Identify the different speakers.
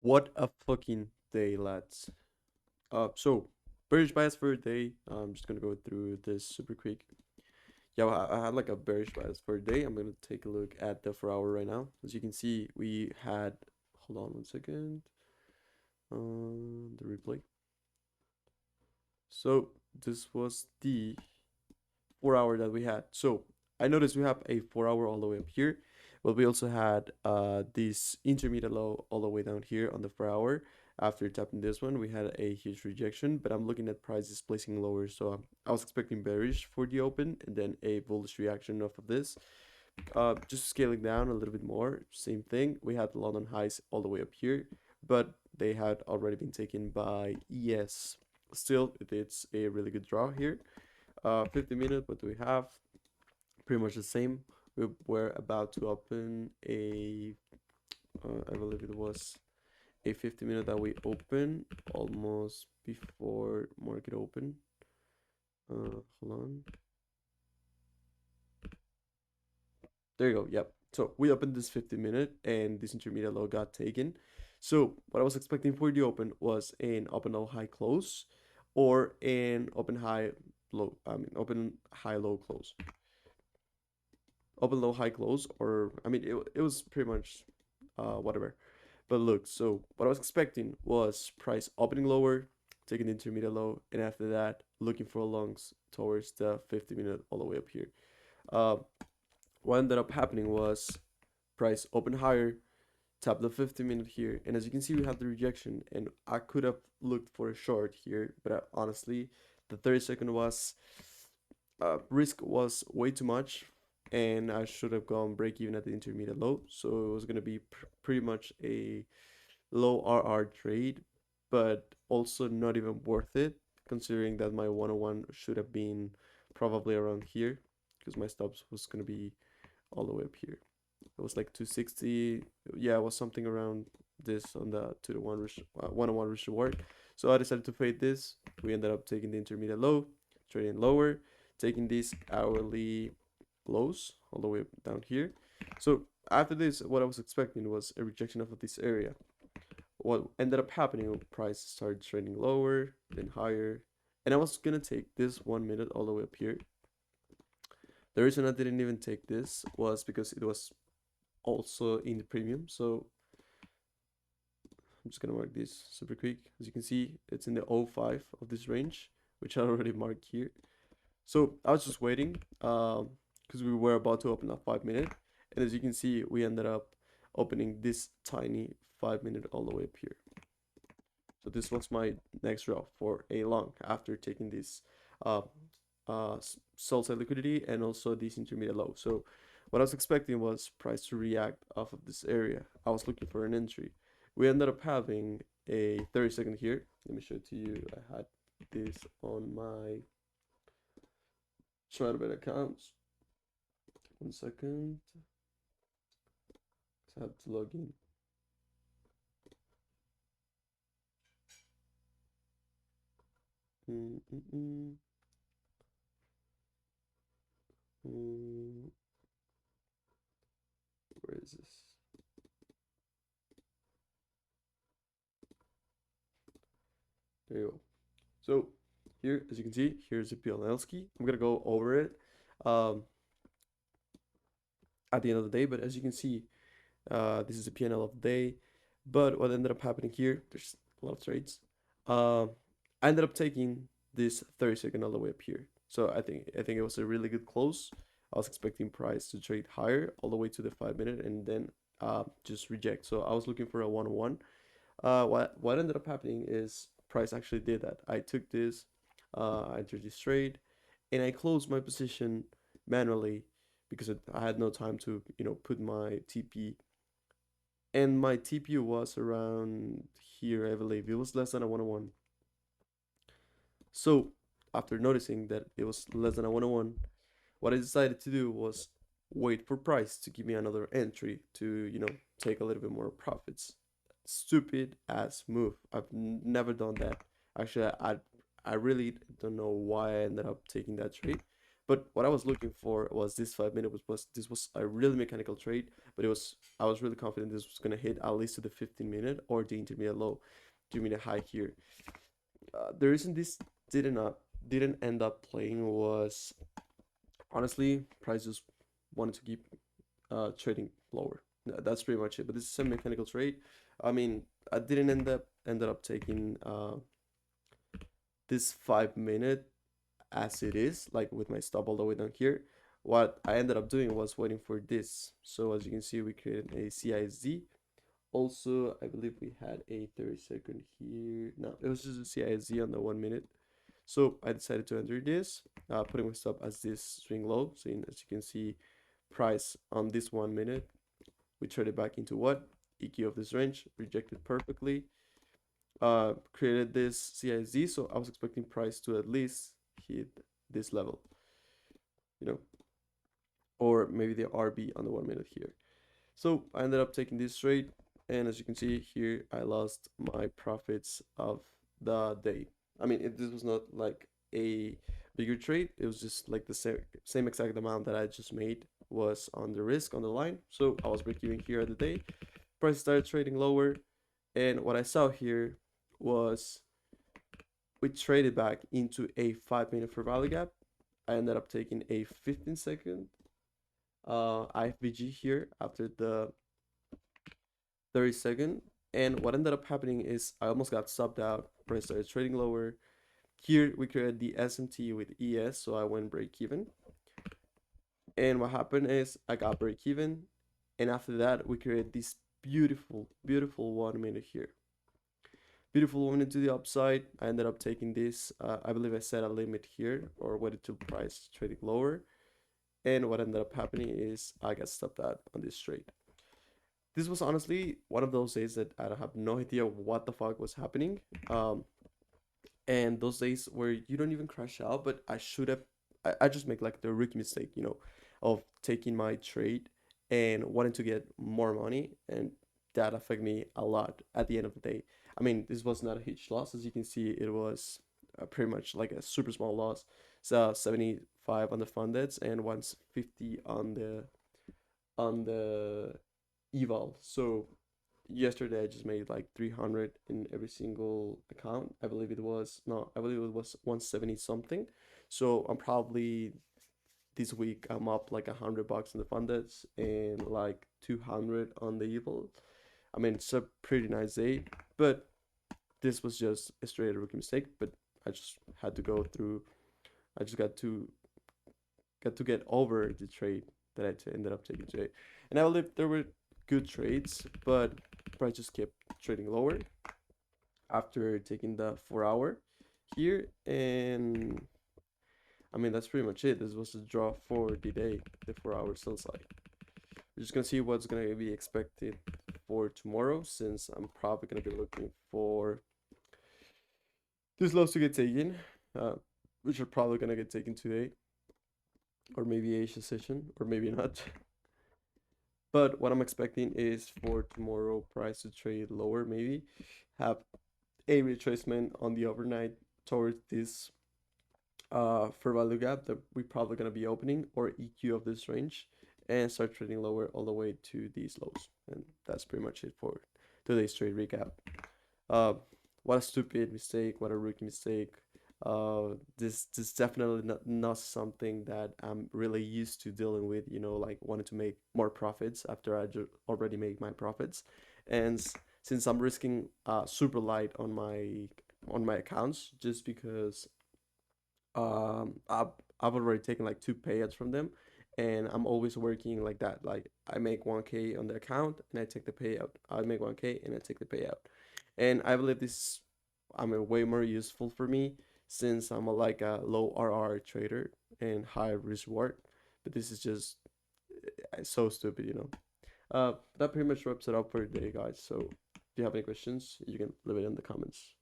Speaker 1: What a fucking day, lads. So bearish bias for a day. I'm just gonna go through this super quick. Yeah, I had like a bearish bias for a day. I'm gonna take a look at the 4 hour right now. As you can see, we had. Hold on 1 second. The replay. So this was the 4 hour that we had. So I noticed we have a 4 hour all the way up here, but we also had this intermediate low all the way down here on the 4 hour. After tapping this one, we had a huge rejection, but I'm looking at prices placing lower, so I was expecting bearish for the open and then a bullish reaction off of this. Just scaling down a little bit more, same thing. We had London highs all the way up here, but they had already been taken by ES. Still, it's a really good draw here. 50 minutes, what do we have? Pretty much the same. We were about to open a, I believe it was a 50 minute that we opened almost before market open. Hold on. There you go. Yep. So we opened this 50 minute and this intermediate low got taken. So what I was expecting for the open was an open low high close or an open high low, open high low close. Open low high close, or it was pretty much whatever. But look, so what I was expecting was price opening lower, taking the intermediate low, and after that looking for longs towards the 50 minute all the way up here. uh what ended up happening was price open higher, tap the 50 minute here, and as you can see we have the rejection, and I could have looked for a short here, but honestly the 30 second was risk was way too much, and I should have gone break even at the intermediate low. So it was gonna be pretty much a low RR trade, but also not even worth it considering that my 101 should have been probably around here because my stops was gonna be all the way up here. It was like 260. Yeah, it was something around this on the 2 to 1 101 risk reward. So I decided to fade this. We ended up taking the intermediate low, trading lower, taking these hourly lows all the way down here. So after this, what I was expecting was a rejection of this area. What ended up happening, price started trading lower, then higher, and I was gonna take this 1 minute all the way up here. The reason I didn't even take this was because it was also in the premium. So I'm just gonna mark this super quick. As you can see, it's in the 05 of this range, which I already marked here. So I was just waiting because we were about to open a 5 minute, and as you can see, we ended up opening this tiny 5 minute all the way up here. So this was my next draw for a long after taking this uh, sell side liquidity and also this intermediate low. So what I was expecting was price to react off of this area. I was looking for an entry. We ended up having a 30 second here. Let me show it to you. I had this on my TradBet accounts. 1 second. I have to log in. Mm, mm, mm. Mm, where is this? There you go. So here, as you can see, here's the PLL ski. I'm gonna go over it um, at the end of the day, but as you can see, this is the PNL of the day. But what ended up happening here, there's a lot of trades. I ended up taking this 30 second all the way up here. So I think it was a really good close. I was expecting price to trade higher all the way to the 5 minute and then just reject. So I was looking for a 101. What ended up happening is price actually did that. I took this, I entered this trade, and I closed my position manually because I had no time to put my TP, and my TP was around here. I believe it was less than a 101. So after noticing that it was less than a 101, what I decided to do was wait for price to give me another entry to take a little bit more profits. Stupid ass move. I've never done that. Actually, I really don't know why I ended up taking that trade, But what I was looking for was this 5 minute was this was a really mechanical trade, but I was really confident this was gonna hit at least to the 15 minute or the intermediate low, intermediate high here. The reason this didn't end up playing was honestly price just wanted to keep trading lower. That's pretty much it. But this is a mechanical trade. I mean, I didn't ended up taking this 5 minute as it is, like with my stop all the way down here. What I ended up doing was waiting for this. So as you can see, we created a CISD. Also, I believe we had a 30-second here. No, it was just a CISD on the 1 minute. So I decided to enter this, putting my stop as this swing low. So as you can see, price on this 1 minute, we traded back into what? EQ of this range, rejected perfectly. Created this CISD, so I was expecting price to at least hit this level, you know, or maybe the RB on the 1 minute here. So I ended up taking this trade, and as you can see here, I lost my profits of the day. I mean, this was not like a bigger trade. It was just like the same exact amount that I just made was on the risk on the line. So I was break even here at the day. Price started trading lower, and what I saw here was we traded back into a 5 minute fair value gap. I ended up taking a 15-second IFBG here after the 30-second. And what ended up happening is I almost got subbed out. Price started trading lower. Here we created the SMT with ES, so I went break even. And what happened is I got break even. And after that, we created this beautiful, beautiful 1 minute here. Beautiful 1 minute to the upside. I ended up taking this. I believe I set a limit here or waited till price trading lower. And what ended up happening is I got stopped out on this trade. This was honestly one of those days that I have no idea what the fuck was happening. And those days where you don't even crash out, but I should have. I just make like the rookie mistake, of taking my trade and wanting to get more money, and that affected me a lot at the end of the day. I mean, this was not a huge loss, as you can see. It was pretty much like a super small loss. So 75 on the fundeds and 150 on the eval. So yesterday I just made like 300 in every single account. I believe it was no, I believe it was 170 something. So I'm probably this week I'm up like $100 in the fundeds and like 200 on the eval. I mean, it's a pretty nice day, but this was just a straight rookie mistake. But I just had to go through. I just got to get over the trade that I ended up taking today. And I believe there were good trades, but price just kept trading lower after taking the 4 hour here. And I mean, that's pretty much it. This was a draw for the day, the 4 hour sell side. We're just gonna see what's gonna be expected for tomorrow, since I'm probably gonna be looking for these lows to get taken, which are probably gonna get taken today, or maybe Asia session, or maybe not. But what I'm expecting is for tomorrow price to trade lower, maybe have a retracement on the overnight towards this fair value gap that we're probably gonna be opening, or EQ of this range, and start trading lower all the way to these lows. And that's pretty much it for today's trade recap. Uh, what a stupid mistake! What a rookie mistake! This definitely not something that I'm really used to dealing with. Like wanting to make more profits after I already made my profits, and since I'm risking super light on my accounts, just because I've already taken like two payouts from them, and I'm always working like that. Like I make 1K on the account and I take the payout. I make 1K and I take the payout, and I believe this I mean way more useful for me, since I'm like a low RR trader and high risk reward. But this is just so stupid. That pretty much wraps it up for today, guys. So if you have any questions, you can leave it in the comments.